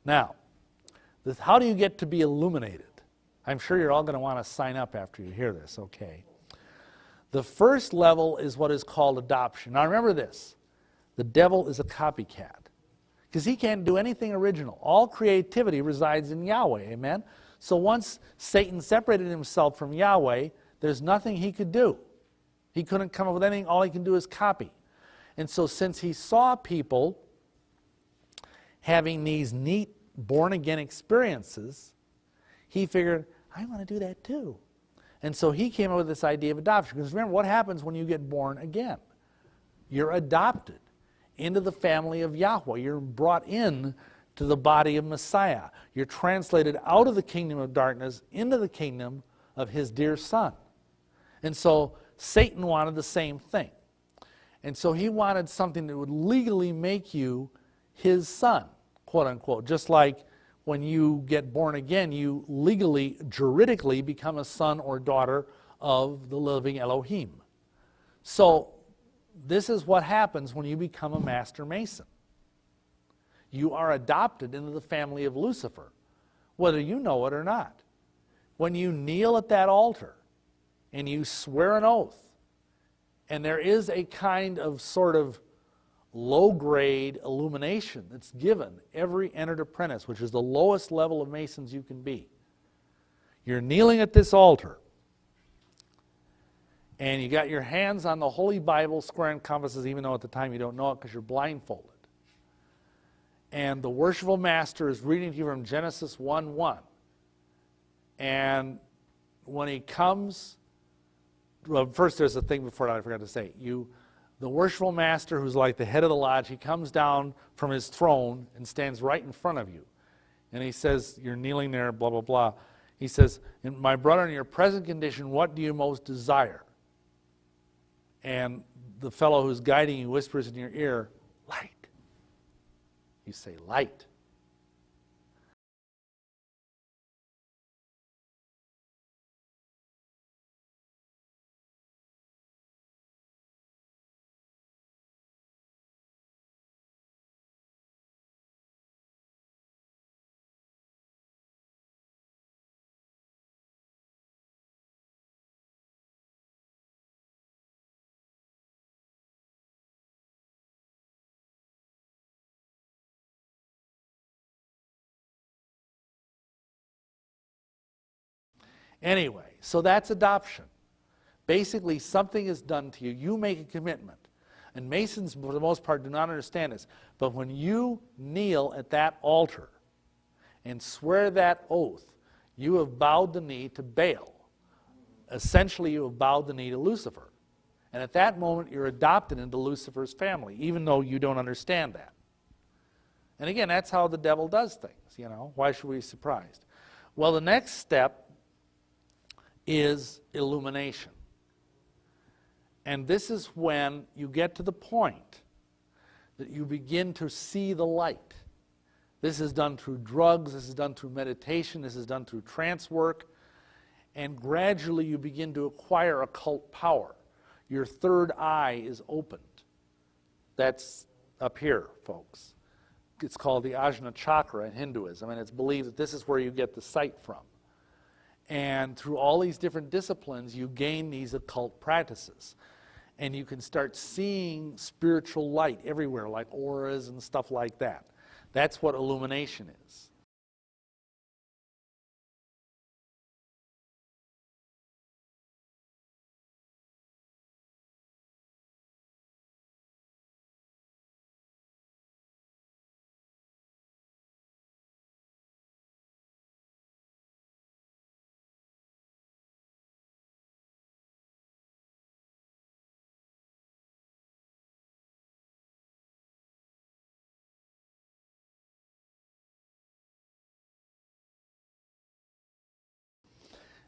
Now, how do you get to be illuminated? I'm sure you're all going to want to sign up after you hear this, okay? The first level is what is called adoption. Now remember this, the devil is a copycat because he can't do anything original. All creativity resides in Yahweh, amen? So once Satan separated himself from Yahweh, there's nothing he could do. He couldn't come up with anything, all he can do is copy. And so since he saw people having these neat born-again experiences, he figured, I want to do that too. And so he came up with this idea of adoption. Because remember, what happens when you get born again? You're adopted into the family of Yahweh. You're brought in to the body of Messiah. You're translated out of the kingdom of darkness into the kingdom of his dear Son. And so Satan wanted the same thing. And so he wanted something that would legally make you his son, quote unquote. Just like when you get born again, you legally, juridically become a son or daughter of the living Elohim. So this is what happens when you become a Master Mason. You are adopted into the family of Lucifer, whether you know it or not. When you kneel at that altar and you swear an oath, and there is a kind of sort of low-grade illumination that's given every entered apprentice, which is the lowest level of Masons you can be. You're kneeling at this altar, and you got your hands on the Holy Bible, square and compasses, even though at the time you don't know it because you're blindfolded. And the worshipful master is reading to you from Genesis 1:1. And when he comes, well, first there's a thing before that I forgot to say. The worshipful master, who's like the head of the lodge, he comes down from his throne and stands right in front of you. And he says, you're kneeling there, blah, blah, blah. He says, my brother, in your present condition, what do you most desire? And the fellow who's guiding you whispers in your ear, light. You say, light. Anyway, so that's adoption. Basically, something is done to you. You make a commitment. And Masons, for the most part, do not understand this. But when you kneel at that altar and swear that oath, you have bowed the knee to Baal. Essentially, you have bowed the knee to Lucifer. And at that moment, you're adopted into Lucifer's family, even though you don't understand that. And again, that's how the devil does things, you know. Why should we be surprised? Well, the next step is illumination. And this is when you get to the point that you begin to see the light. This is done through drugs, this is done through meditation, this is done through trance work, and gradually you begin to acquire occult power. Your third eye is opened. That's up here, folks. It's called the Ajna Chakra in Hinduism, and it's believed that this is where you get the sight from. And through all these different disciplines, you gain these occult practices. And you can start seeing spiritual light everywhere, like auras and stuff like that. That's what illumination is.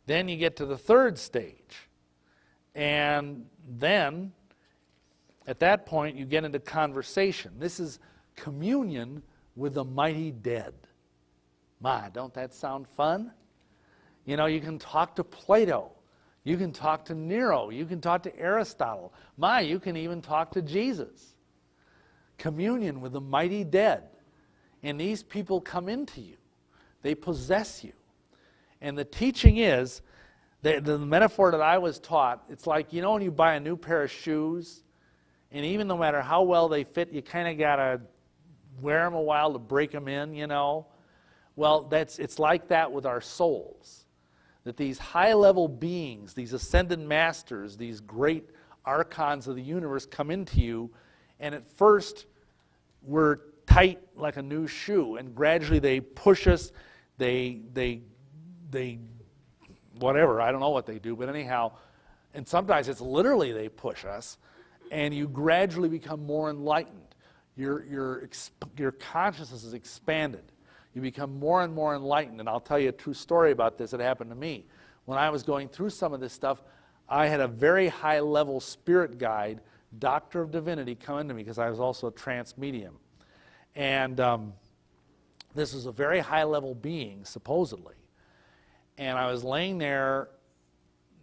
Then you get to the third stage. And then, at that point, you get into conversation. This is communion with the mighty dead. My, don't that sound fun? You know, you can talk to Plato. You can talk to Nero. You can talk to Aristotle. You can even talk to Jesus. Communion with the mighty dead And these people come into you. They possess you. And the teaching is, the metaphor that I was taught, it's like, you know when you buy a new pair of shoes, and even no matter how well they fit, you kind of got to wear them a while to break them in, you know? Well, it's like that with our souls. That these high-level beings, these ascended masters, these great archons of the universe come into you, and at first we're tight like a new shoe, and gradually they push us, they whatever, I don't know what they do, but anyhow, and sometimes it's literally they push us, and you gradually become more enlightened. Your consciousness is expanded. You become more and more enlightened, and I'll tell you a true story about this that happened to me. When I was going through some of this stuff, I had a very high-level spirit guide, doctor of divinity, come into me, because I was also a trance medium. And this was a very high-level being, supposedly. And I was laying there,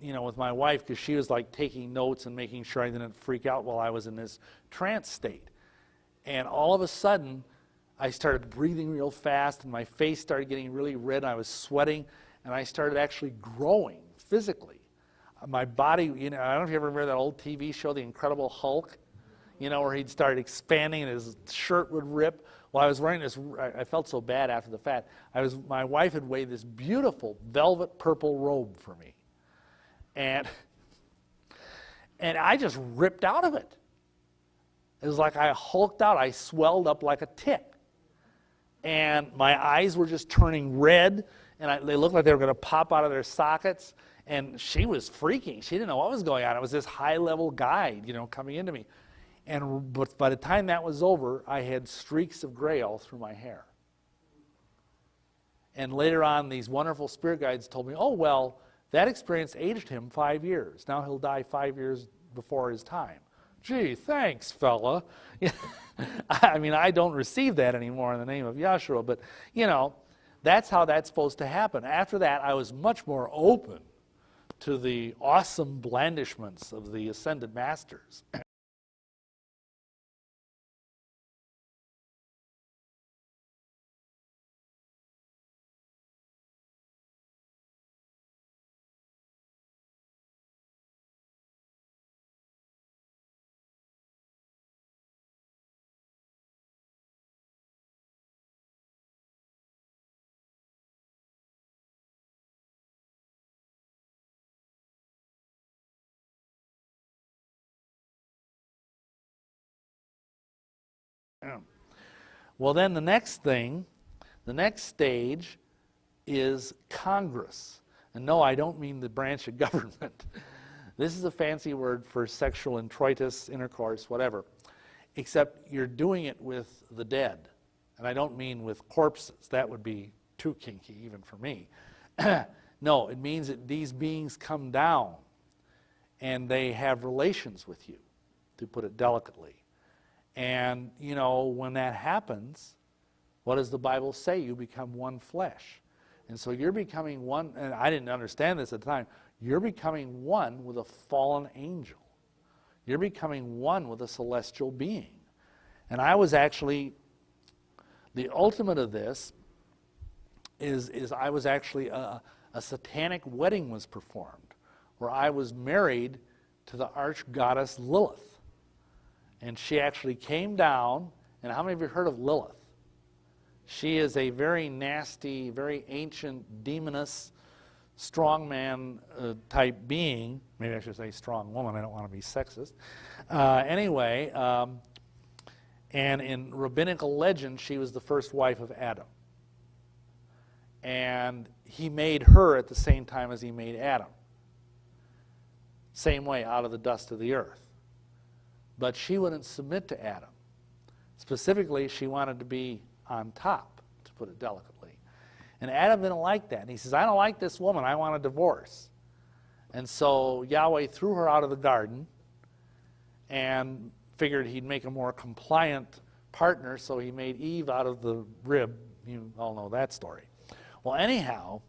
you know, with my wife, because she was like taking notes and making sure I didn't freak out while I was in this trance state. And all of a sudden, I started breathing real fast, and my face started getting really red, and I was sweating, and I started actually growing physically. My body, you know, I don't know if you ever remember that old TV show, The Incredible Hulk, you know, where he'd start expanding and his shirt would rip. Well, I was wearing this, I felt so bad after the fact. My wife had made this beautiful velvet purple robe for me. And I just ripped out of it. It was like I hulked out. I swelled up like a tick. And my eyes were just turning red, and they looked like they were going to pop out of their sockets. And she was freaking. She didn't know what was going on. It was this high-level guide, you know, coming into me. But by the time that was over, I had streaks of gray all through my hair. And later on, these wonderful spirit guides told me, oh, well, that experience aged him 5 years. Now he'll die 5 years before his time. Gee, thanks, fella. I mean, I don't receive that anymore in the name of Yahshua, but, you know, that's how that's supposed to happen. After that, I was much more open to the awesome blandishments of the ascended masters. Well, then the next stage is Congress. And no, I don't mean the branch of government. This is a fancy word for sexual introitus, intercourse, whatever. Except you're doing it with the dead. And I don't mean with corpses. That would be too kinky, even for me. No, it means that these beings come down and they have relations with you, to put it delicately. And, you know, when that happens, what does the Bible say? You become one flesh. And so you're becoming one, and I didn't understand this at the time, you're becoming one with a fallen angel. You're becoming one with a celestial being. And I was actually, the ultimate of this is I was actually, a satanic wedding was performed, where I was married to the arch-goddess Lilith. And she actually came down, and how many of you heard of Lilith? She is a very nasty, very ancient, demoness, strongman type being. Maybe I should say strong woman. I don't want to be sexist. Anyway, and in rabbinical legend, she was the first wife of Adam. And he made her at the same time as he made Adam. Same way, out of the dust of the earth. But she wouldn't submit to Adam. Specifically, she wanted to be on top, to put it delicately. And Adam didn't like that. And he says, I don't like this woman. I want a divorce. And so Yahweh threw her out of the garden and figured he'd make a more compliant partner, so he made Eve out of the rib. You all know that story. Well, anyhow,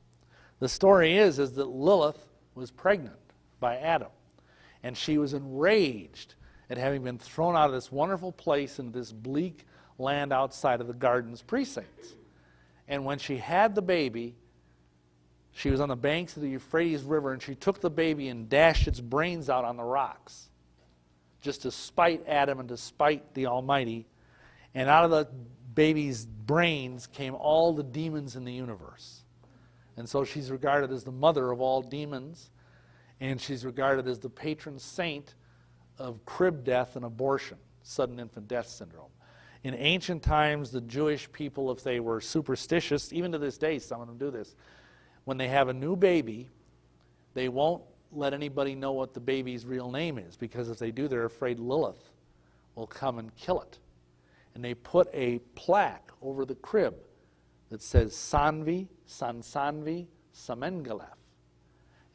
the story is that Lilith was pregnant by Adam. And she was enraged at having been thrown out of this wonderful place into this bleak, land outside of the garden's precincts. And when she had the baby, she was on the banks of the Euphrates River, and she took the baby and dashed its brains out on the rocks, just to spite Adam and to spite the Almighty. And out of the baby's brains came all the demons in the universe. And so she's regarded as the mother of all demons, and she's regarded as the patron saint of crib death and abortion, sudden infant death syndrome. In ancient times, the Jewish people, if they were superstitious, even to this day, some of them do this, when they have a new baby, they won't let anybody know what the baby's real name is, because if they do, they're afraid Lilith will come and kill it. And they put a plaque over the crib that says Sanvi, Sansanvi, Samengalef.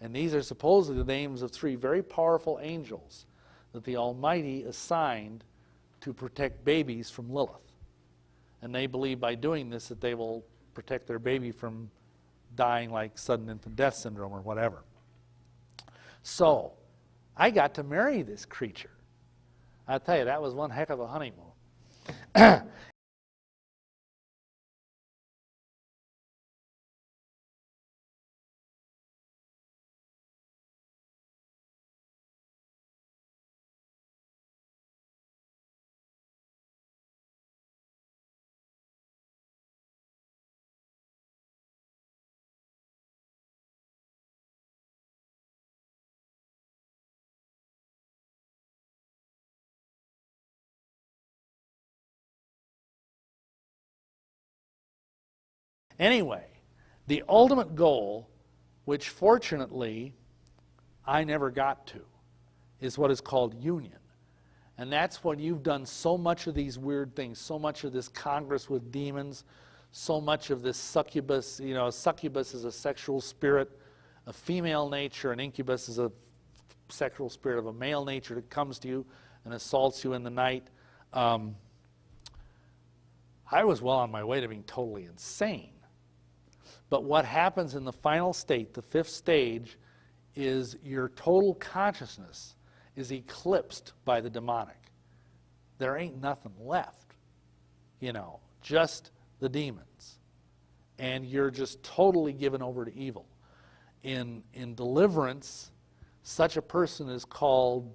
And these are supposedly the names of 3 very powerful angels that the Almighty assigned to protect babies from Lilith. And they believe by doing this that they will protect their baby from dying like sudden infant death syndrome or whatever. So, I got to marry this creature. I'll tell you, that was one heck of a honeymoon. Anyway, the ultimate goal, which fortunately I never got to, is what is called union. And that's when you've done so much of these weird things, so much of this congress with demons, so much of this succubus. You know, succubus is a sexual spirit, a female nature, and incubus is a sexual spirit of a male nature that comes to you and assaults you in the night. I was well on my way to being totally insane. But what happens in the final state, the 5th stage, is your total consciousness is eclipsed by the demonic. There ain't nothing left, you know, just the demons. And you're just totally given over to evil. In deliverance, such a person is called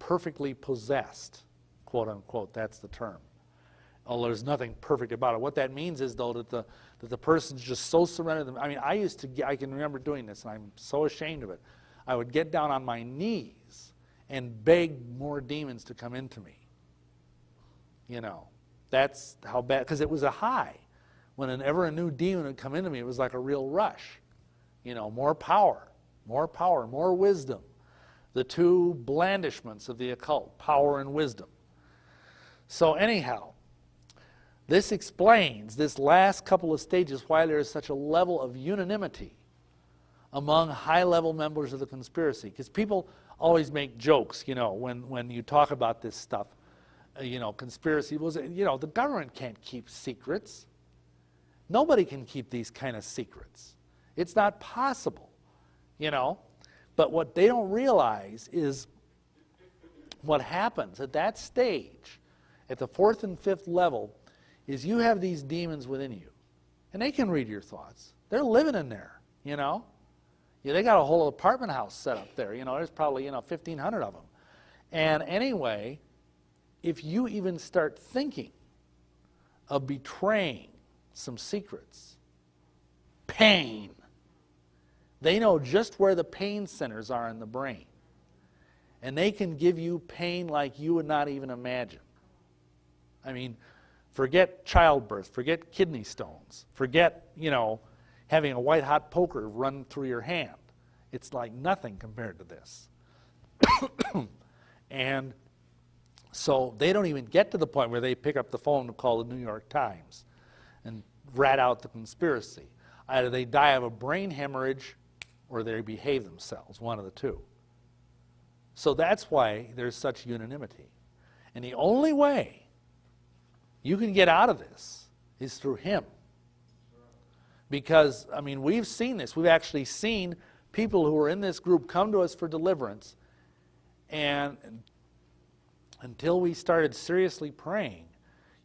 perfectly possessed, quote unquote, that's the term. Although there's nothing perfect about it. What that means is, though, that the person's just so surrendered. I mean, I can remember doing this, and I'm so ashamed of it. I would get down on my knees and beg more demons to come into me. You know, that's how bad, because it was a high. Whenever a new demon would come into me, it was like a real rush. You know, more power, more wisdom. The 2 blandishments of the occult, power and wisdom. So anyhow, this explains, this last couple of stages, why there is such a level of unanimity among high-level members of the conspiracy. Because people always make jokes, you know, when you talk about this stuff. You know, conspiracy was, you know, the government can't keep secrets. Nobody can keep these kind of secrets. It's not possible, you know. But what they don't realize is what happens at that stage, at the 4th and 5th level, is you have these demons within you. And they can read your thoughts. They're living in there, you know. Yeah, they got a whole apartment house set up there. You know, there's probably, you know, 1,500 of them. And anyway, if you even start thinking of betraying some secrets, pain, they know just where the pain centers are in the brain. And they can give you pain like you would not even imagine. I mean, forget childbirth, forget kidney stones, forget, you know, having a white-hot poker run through your hand. It's like nothing compared to this. And so they don't even get to the point where they pick up the phone to call the New York Times and rat out the conspiracy. Either they die of a brain hemorrhage or they behave themselves, one of the 2. So that's why there's such unanimity. And the only way you can get out of this is through him. Because, I mean, we've seen this. We've actually seen people who are in this group come to us for deliverance, and until we started seriously praying,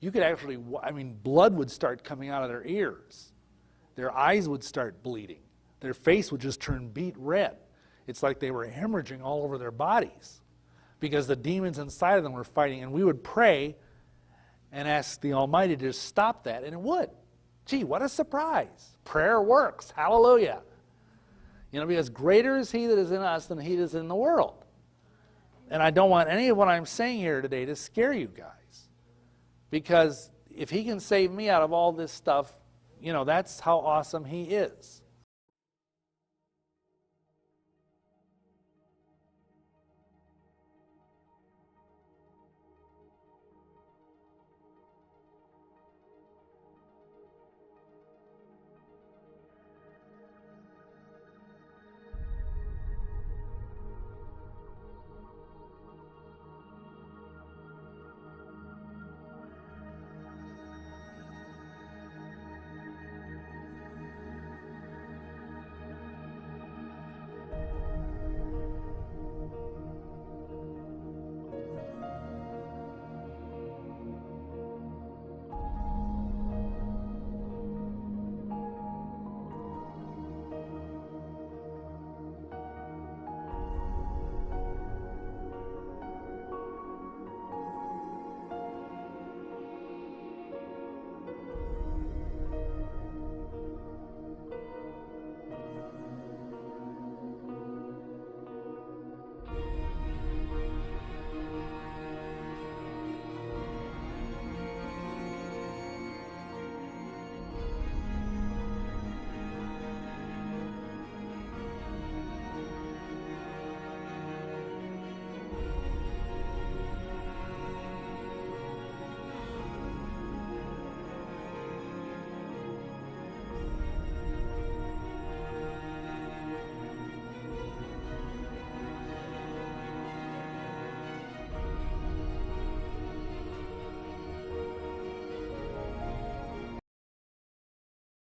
you could actually, I mean, blood would start coming out of their ears. Their eyes would start bleeding. Their face would just turn beet red. It's like they were hemorrhaging all over their bodies because the demons inside of them were fighting. And we would pray and ask the Almighty to stop that, and it would. Gee, what a surprise. Prayer works. Hallelujah. You know, because greater is He that is in us than he that is in the world. And I don't want any of what I'm saying here today to scare you guys. Because if He can save me out of all this stuff, you know, that's how awesome He is.